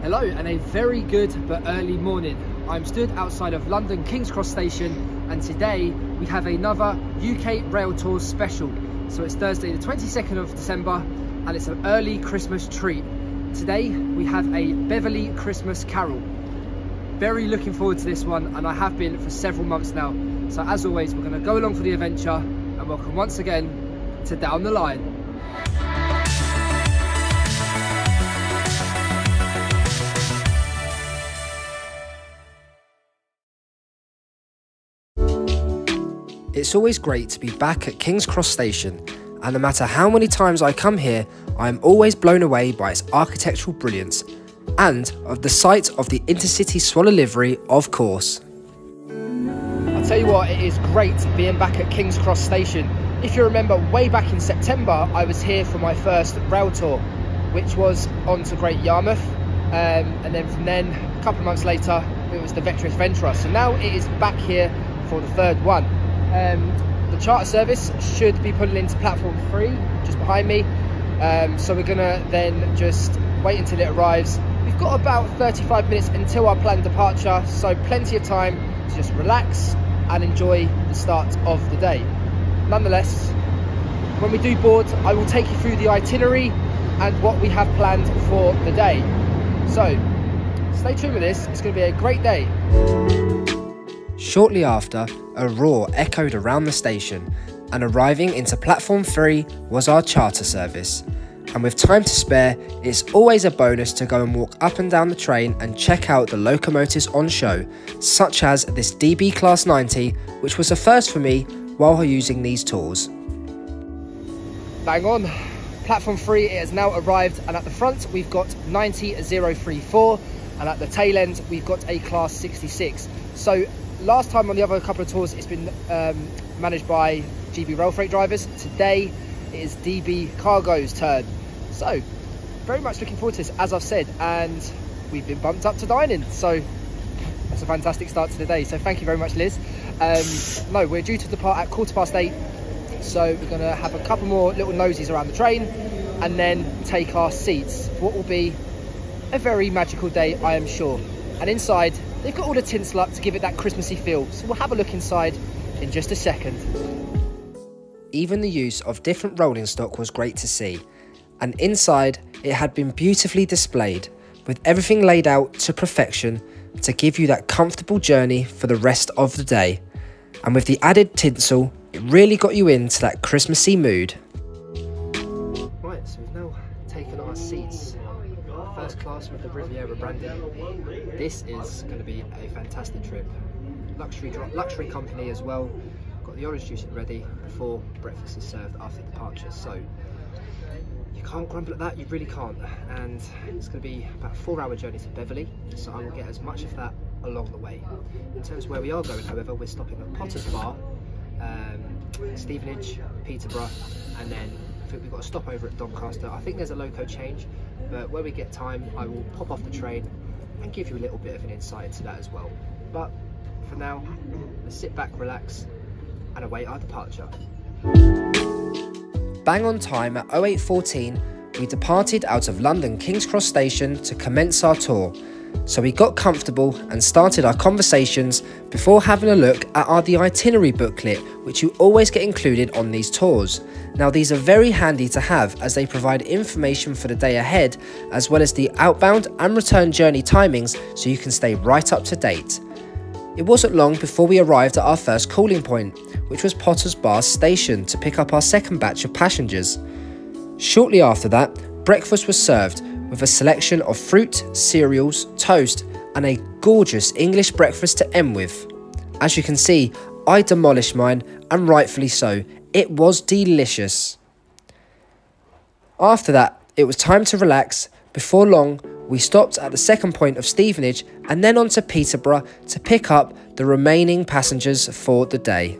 Hello and a very good but early morning. I'm stood outside of London King's Cross Station and today we have another UK Railtours special. So it's Thursday the 22nd of December and it's an early Christmas treat. Today we have a Beverley Christmas Carol. Very looking forward to this one and I have been for several months now. So as always we're going to go along for the adventure and welcome once again to Down the Line. It's always great to be back at King's Cross Station, and no matter how many times I come here, I am always blown away by its architectural brilliance, and of the sight of the intercity swallow livery, of course. I'll tell you what, it is great being back at King's Cross Station. If you remember, way back in September, I was here for my first rail tour, which was on to Great Yarmouth, and then from then, a couple of months later, it was the Vector Adventurer. So now it is back here for the third one. The charter service should be pulling into platform 3 just behind me, so we're gonna then just wait until it arrives. We've got about 35 minutes until our planned departure, so plenty of time to just relax and enjoy the start of the day. Nonetheless, when we do board, I will take you through the itinerary and what we have planned for the day. So stay tuned with this, it's going to be a great day. Shortly after, a roar echoed around the station, and arriving into platform 3 was our charter service. And with time to spare, it's always a bonus to go and walk up and down the train and check out the locomotives on show, such as this DB Class 90, which was a first for me while using these tours. Bang on, platform 3 it has now arrived, and at the front we've got 90034, and at the tail end we've got a Class 66. So last time on the other couple of tours it's been managed by GB Rail Freight drivers. Today it is DB Cargo's turn. So very much looking forward to this, as I've said, and we've been bumped up to dining, so that's a fantastic start to the day. So thank you very much, Liz. No, we're due to depart at 8:15, so we're going to have a couple more little nosies around the train and then take our seats for what will be a very magical day, I am sure. And inside they've got all the tinsel up to give it that Christmassy feel, so we'll have a look inside in just a second. Even the use of different rolling stock was great to see, and inside it had been beautifully displayed, with everything laid out to perfection to give you that comfortable journey for the rest of the day. And with the added tinsel, it really got you into that Christmassy mood. Right, so we've now taken our seats. First class with the Riviera branding. This is going to be a fantastic trip. Luxury company as well. Got the orange juice ready before breakfast is served after departure. So you can't grumble at that, you really can't. And it's going to be about a 4-hour journey to Beverley, so I will get as much of that along the way. In terms of where we are going, however, we're stopping at Potter's Bar, Stevenage, Peterborough, and then I think we've got a stop over at Doncaster. I think there's a loco change, but when we get time I will pop off the train and give you a little bit of an insight into that as well. But for now, let's sit back, relax and await our departure. Bang on time at 08:14 we departed out of London King's Cross Station to commence our tour. So we got comfortable and started our conversations before having a look at the itinerary booklet, which you always get included on these tours. Now these are very handy to have as they provide information for the day ahead, as well as the outbound and return journey timings, so you can stay right up to date. It wasn't long before we arrived at our first calling point, which was Potter's Bar station, to pick up our second batch of passengers. Shortly after that, breakfast was served, with a selection of fruit, cereals, toast and a gorgeous English breakfast to end with. As you can see, I demolished mine, and rightfully so. It was delicious. After that, it was time to relax. Before long, we stopped at the second point of Stevenage and then on to Peterborough to pick up the remaining passengers for the day.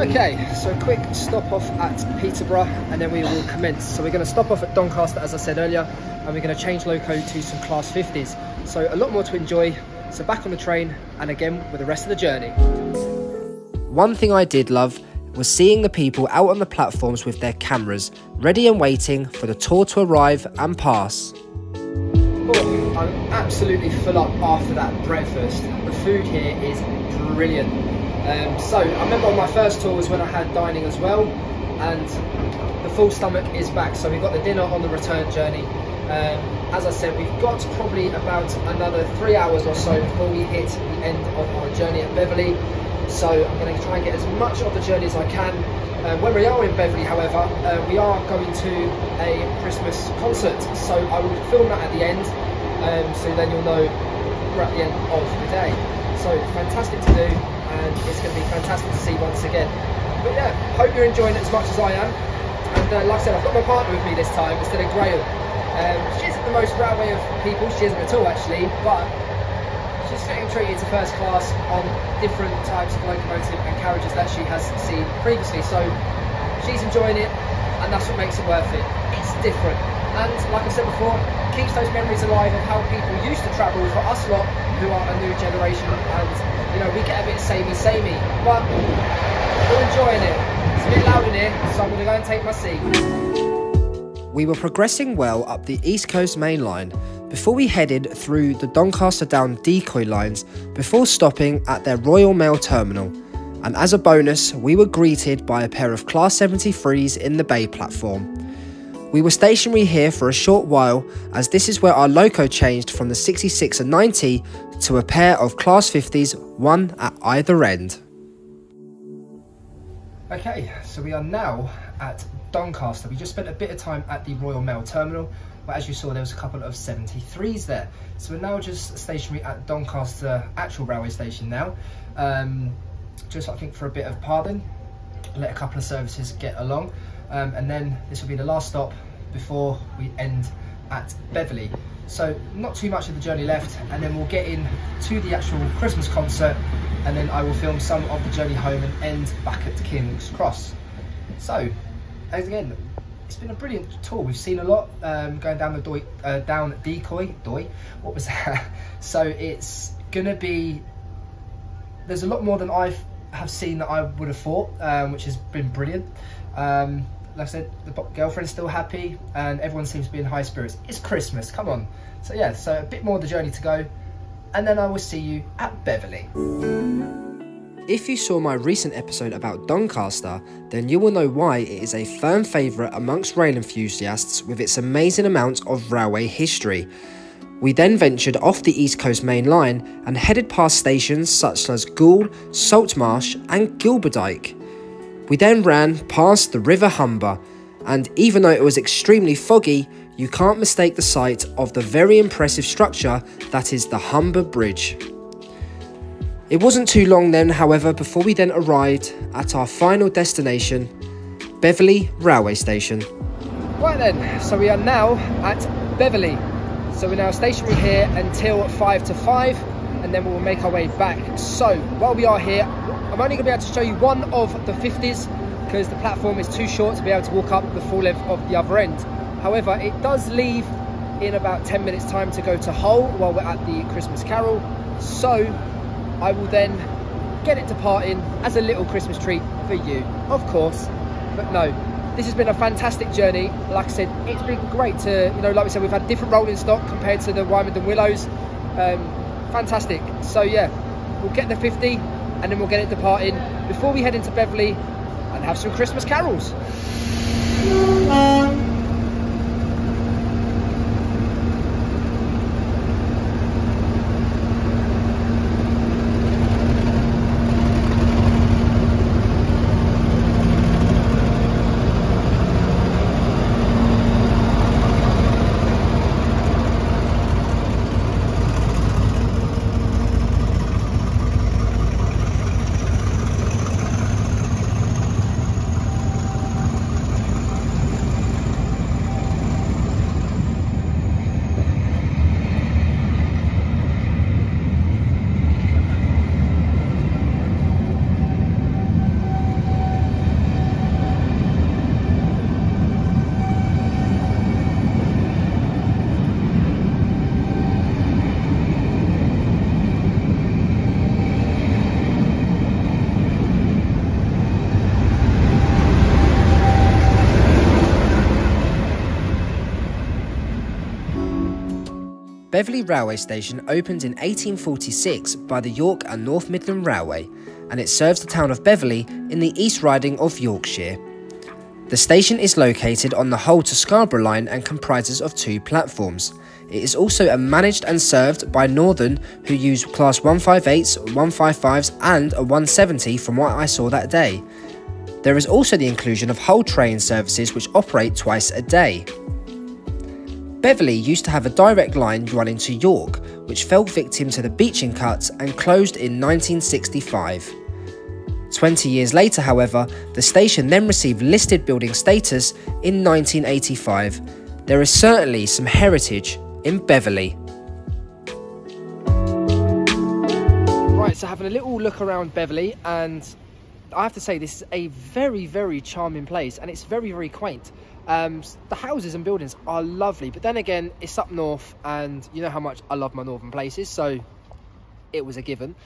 Okay, so a quick stop off at Peterborough and then we will commence. So we're going to stop off at Doncaster, as I said earlier, and we're going to change loco to some Class 50s. So a lot more to enjoy. So back on the train and again with the rest of the journey. One thing I did love was seeing the people out on the platforms with their cameras, ready and waiting for the tour to arrive and pass. Oh, I'm absolutely full up after that breakfast. The food here is brilliant. So I remember on my first tour was when I had dining as well, and the full stomach is back. So we've got the dinner on the return journey. As I said, we've got probably about another 3 hours or so before we hit the end of our journey at Beverley. So I'm going to try and get as much of the journey as I can. When we are in Beverley, however, we are going to a Christmas concert, so I will film that at the end, so then you'll know we're at the end of the day. So fantastic to do, and it's going to be fantastic to see once again. But yeah, hope you're enjoying it as much as I am. And like I said, I've got my partner with me this time instead of Grail. She isn't the most railway of people, she isn't at all actually, but she's getting treated to first class on different types of locomotive and carriages that she has seen previously. So she's enjoying it, and that's what makes it worth it. It's different, and like I said before, keeps those memories alive of how people used to travel for us lot who are a new generation. And you know, we get a bit samey, but we're enjoying it. It's a bit loud in here, so I'm going to go and take my seat. We were progressing well up the East Coast main line before we headed through the Doncaster down decoy lines before stopping at their Royal Mail terminal. And as a bonus, we were greeted by a pair of Class 73s in the bay platform. We were stationary here for a short while, as this is where our loco changed from the 66 and 90 to a pair of Class 50s, one at either end. Okay, so we are now at Doncaster. We just spent a bit of time at the Royal Mail terminal, but as you saw, there was a couple of 73s there. So we're now just stationary at Doncaster actual railway station now. Just I think for a bit of pardon, let a couple of services get along, and then this will be the last stop before we end at Beverley. So not too much of the journey left, and then we'll get in to the actual Christmas concert, and then I will film some of the journey home and end back at King's Cross. So as again, it's been a brilliant tour. We've seen a lot, going down the down decoy. What was that? So it's gonna be. There's a lot more than I have seen that I would have thought, which has been brilliant. Like I said, the girlfriend's still happy, and everyone seems to be in high spirits. It's Christmas, come on. So yeah, so a bit more of the journey to go, and then I will see you at Beverley. If you saw my recent episode about Doncaster, then you will know why it is a firm favourite amongst rail enthusiasts with its amazing amount of railway history. We then ventured off the East Coast main line and headed past stations such as Goole, Saltmarsh and Gilberdyke. We then ran past the River Humber, and even though it was extremely foggy, you can't mistake the sight of the very impressive structure that is the Humber Bridge. It wasn't too long then, however, before we then arrived at our final destination, Beverley Railway Station. Right then, so we are now at Beverley. So we're now stationary here until 5 to 5, and then we'll make our way back. So while we are here, I'm only going to be able to show you one of the 50s because the platform is too short to be able to walk up the full length of the other end. However, it does leave in about 10 minutes time to go to Hull while we're at the Christmas Carol. So I will then get it departing as a little Christmas treat for you, of course. But no, this has been a fantastic journey. Like I said, it's been great to, you know, like we said, we've had different rolling stock compared to the Wymondham Willows. Fantastic. So yeah, we'll get the 50 and then we'll get it departing before we head into Beverley and have some Christmas carols. Beverley railway station opened in 1846 by the York and North Midland Railway, and it serves the town of Beverley in the East Riding of Yorkshire. The station is located on the Hull to Scarborough line and comprises of 2 platforms. It is also managed and served by Northern, who use Class 158s, 155s and a 170 from what I saw that day. There is also the inclusion of Hull train services which operate twice a day. Beverley used to have a direct line running to York, which fell victim to the beaching cuts and closed in 1965. 20 years later, however, the station then received listed building status in 1985. There is certainly some heritage in Beverley. Right, so having a little look around Beverley, and I have to say this is a very, very charming place, and it's very, very quaint. The houses and buildings are lovely, but then again, it's up north, and you know how much I love my northern places, so it was a given.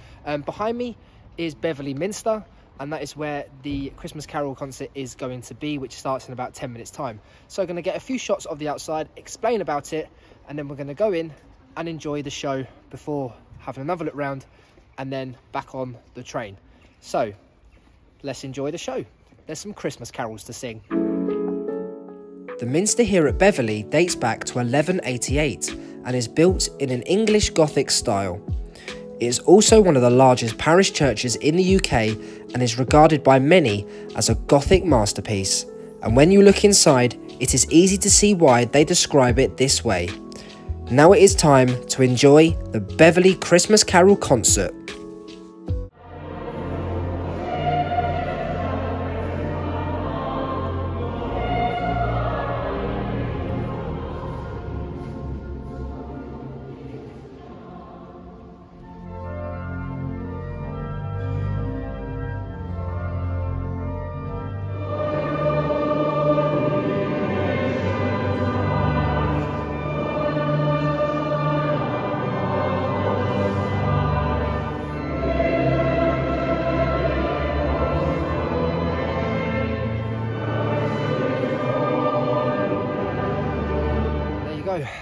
Behind me is Beverley Minster, and that is where the Christmas Carol concert is going to be, which starts in about 10 minutes time. So I'm going to get a few shots of the outside, explain about it, and then we're going to go in and enjoy the show before having another look round and then back on the train. So let's enjoy the show. There's some Christmas carols to sing. The Minster here at Beverley dates back to 1188 and is built in an English Gothic style. It is also one of the largest parish churches in the UK and is regarded by many as a Gothic masterpiece. And when you look inside, it is easy to see why they describe it this way. Now it is time to enjoy the Beverley Christmas Carol concert.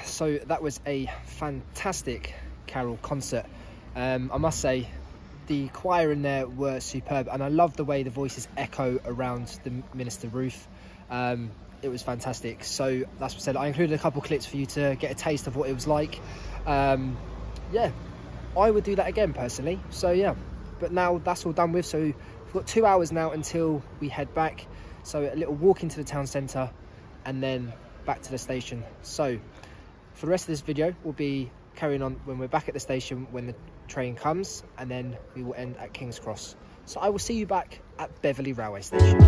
So that was a fantastic carol concert. I must say the choir in there were superb, and I love the way the voices echo around the Minster roof. It was fantastic. So that's what I said. I included a couple clips for you to get a taste of what it was like. Yeah, I would do that again personally. So yeah, but now that's all done with. So we've got 2 hours now until we head back. So a little walk into the town centre and then back to the station. So for the rest of this video, we'll be carrying on when we're back at the station when the train comes, and then we will end at King's Cross. So I will see you back at Beverley railway station.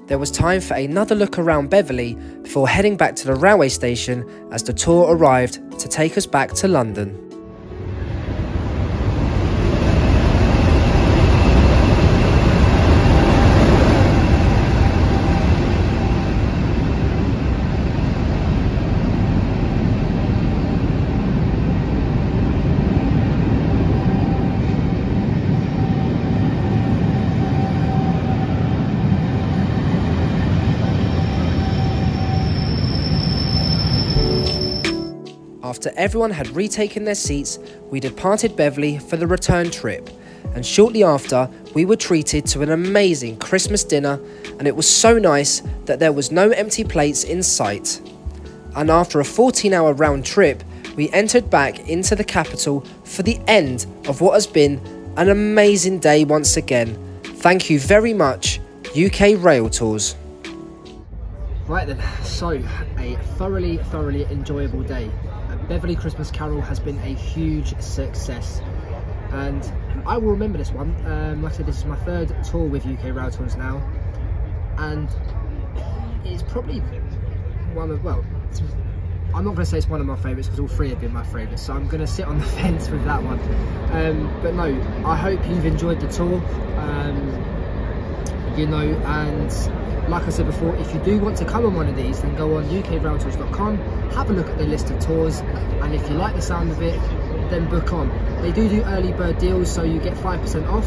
There was time for another look around Beverley before heading back to the railway station as the tour arrived to take us back to London. After everyone had retaken their seats, we departed Beverley for the return trip, and shortly after we were treated to an amazing Christmas dinner, and it was so nice that there was no empty plates in sight. And after a 14-hour round trip, we entered back into the capital for the end of what has been an amazing day once again. Thank you very much, UK Railtours. Right then, so a thoroughly enjoyable day. Beverley Christmas Carol has been a huge success, and I will remember this one. Like I said, this is my third tour with UK Railtours now, and it's probably one of, well, I'm not going to say it's one of my favourites because all three have been my favourites, so I'm going to sit on the fence with that one. But no, I hope you've enjoyed the tour, you know, and like I said before, if you do want to come on one of these, then go on ukrailtours.com, have a look at the list of tours, and if you like the sound of it, then book on. They do early bird deals, so you get 5% off,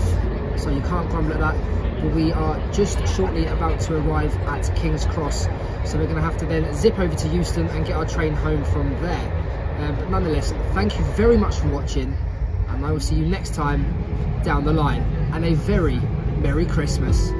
so you can't grumble at that. But we are just shortly about to arrive at King's Cross, so we're going to have to then zip over to Euston and get our train home from there. But nonetheless, thank you very much for watching, and I will see you next time down the line, and a very Merry Christmas.